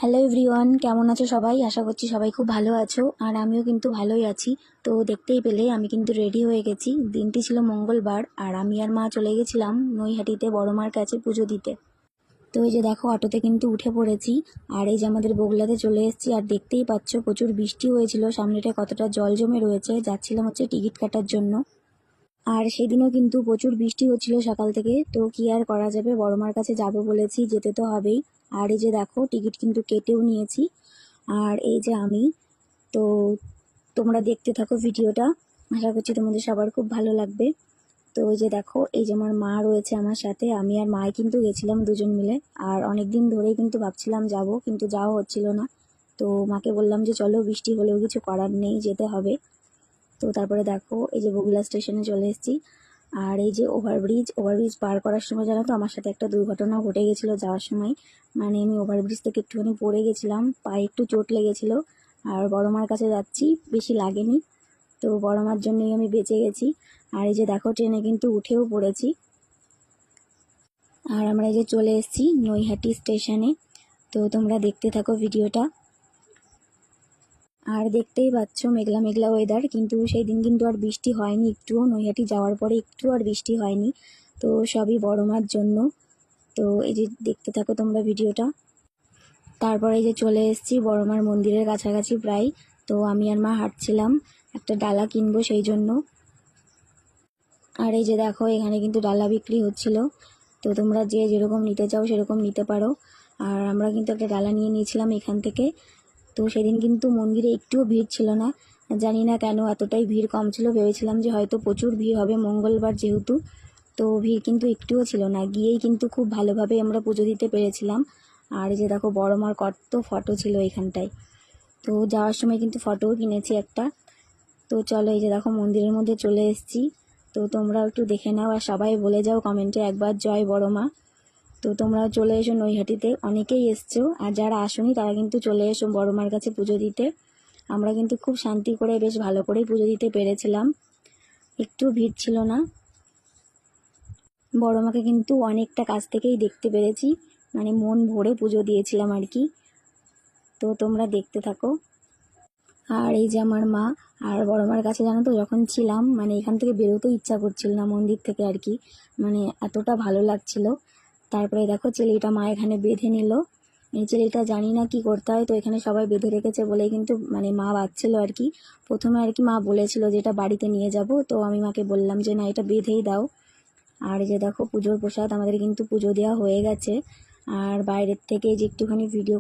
Hello everyone, কেমন আছো সবাই? আশা করছি সবাই খুব ভালো আছো, আর আমিও কিন্তু ভালোই আছি। তো দেখতেই পেলে আমি কিন্তু রেডি হয়ে গেছি। দিনটি ছিল মঙ্গলবার, আর আমি আর মা চলে গেছিলাম নৈহাটিতে বড় মার কাছে পুজো দিতে। তো এই যে দেখো, অটোতে কিন্তু উঠে পড়েছি, আর এই যে আমাদের বগুলাতে চলে এসেছি। আর দেখতেই পাচ্ছ প্রচুর বৃষ্টি হয়েছিল, সামনেটা কতটা জল জমে রয়েছে। যাচ্ছিলাম হচ্ছে টিকিট কাটার জন্য। আর সেদিনও কিন্তু প্রচুর বৃষ্টি হচ্ছিল সকাল থেকে। তো কি আর করা যাবে, বড় মার কাছে যাবো বলেছি, যেতে তো হবেই। আর এই যে দেখো, টিকিট কিন্তু কেটেও নিয়েছি। আর এই যে আমি, তো তোমরা দেখতে থাকো ভিডিওটা, আশা করছি তোমাদের সবার খুব ভালো লাগবে। তো ওই যে দেখো, এই যে আমার মা রয়েছে আমার সাথে, আমি আর মাই কিন্তু গেছিলাম দুজন মিলে। আর অনেক দিন ধরেই কিন্তু ভাবছিলাম যাব, কিন্তু যাওয়া হচ্ছিল না। তো মাকে বললাম যে চলো, বৃষ্টি হলেও কিছু করার নেই, যেতে হবে। তো তারপরে দেখো, এই যে বগুলা স্টেশনে চলে এসেছি। আর এই যে ওভারব্রিজ পার করার সময় জানো তো, আমার সাথে একটা দুর্ঘটনা ঘটে গেছিলো যাওয়ার সময়। মানে আমি ওভারব্রিজ থেকে একটুখানি পড়ে গেছিলাম, পায়ে একটু চোট লেগেছিলো। আর বড় মার কাছে যাচ্ছি, বেশি লাগেনি। তো বড় মার জন্যই আমি বেঁচে গেছি। আর এই যে দেখো, ট্রেনে কিন্তু উঠেও পড়েছি। আর আমরা এই যে চলে এসেছি নৈহাটি স্টেশনে। তো তোমরা দেখতে থাকো ভিডিওটা। আর দেখতেই পাচ্ছ মেঘলা মেঘলা ওয়েদার, কিন্তু সেই দিন কিন্তু আর বৃষ্টি হয়নি একটুও। নৈহাটি যাওয়ার পরে একটু আর বৃষ্টি হয়নি। তো সবই বড় মার জন্য। তো এই যে দেখতে থাকো তোমরা ভিডিওটা। তারপরে এই যে চলে এসেছি বড় মার মন্দিরের কাছাকাছি প্রায়। তো আমি আর মা হাঁটছিলাম, একটা ডালা কিনবো সেই জন্য। আর এই যে দেখো, এখানে কিন্তু ডালা বিক্রি হচ্ছিল। তো তোমরা যে যেরকম নিতে চাও সেরকম নিতে পারো। আর আমরা কিন্তু একটা ডালা নিয়ে নিয়েছিলাম এখান থেকে। তো সেদিন কিন্তু মন্দিরে একটুও ভিড় ছিল না, জানি না কেন এতটাই ভিড় কম ছিল। ভেবেছিলাম যে হয়তো প্রচুর ভিড় হবে, মঙ্গলবার যেহেতু। তো ভিড় কিন্তু একটুও ছিল না, গিয়েই কিন্তু খুব ভালোভাবে আমরা পুজো দিতে পেরেছিলাম। আর এই যে দেখো, বড় মার কত ফটো ছিল এখানটায়। তো যাওয়ার সময় কিন্তু ফটোও কিনেছি একটা। তো চলো, এই যে দেখো মন্দিরের মধ্যে চলে এসেছি। তো তোমরাও একটু দেখে নাও, আর সবাই বলে যাও কমেন্টে একবার জয় বড় মা। তো তোমরা চলে এসো নৈহাটিতে, অনেকেই এসছো, আর যারা আসোনি তারা কিন্তু চলে এসো বড় মার কাছে পুজো দিতে। আমরা কিন্তু খুব শান্তি করে বেশ ভালো করেই পুজো দিতে পেরেছিলাম, একটু ভিড় ছিল না। বড় মাকে কিন্তু অনেকটা কাছ থেকেই দেখতে পেরেছি, মানে মন ভরে পুজো দিয়েছিলাম আর কি। তো তোমরা দেখতে থাকো। আর এই যে আমার মা, আর বড় মার কাছে জানো তো যখন ছিলাম, মানে এখান থেকে বেরোতেও ইচ্ছা করছিল না মন্দির থেকে আর কি, মানে এতটা ভালো লাগছিল। তারপরে দেখো, চেলিটা মা এখানে বেঁধে নিল। এই চেলিটা জানি না কি করতে হয়, তো এখানে সবাই বেঁধে রেখেছে বলেই কিন্তু মানে মা বাঁধছিল আর কি। প্রথমে আর কি মা বলেছিল যে এটা বাড়িতে নিয়ে যাব, তো আমি মাকে বললাম যে না, এটা বেঁধেই দাও। আর এই যে দেখো, পুজোর প্রসাদ আমাদের কিন্তু পুজো দেওয়া হয়ে গেছে। আর বাইরের থেকে যে একটুখানি ভিডিও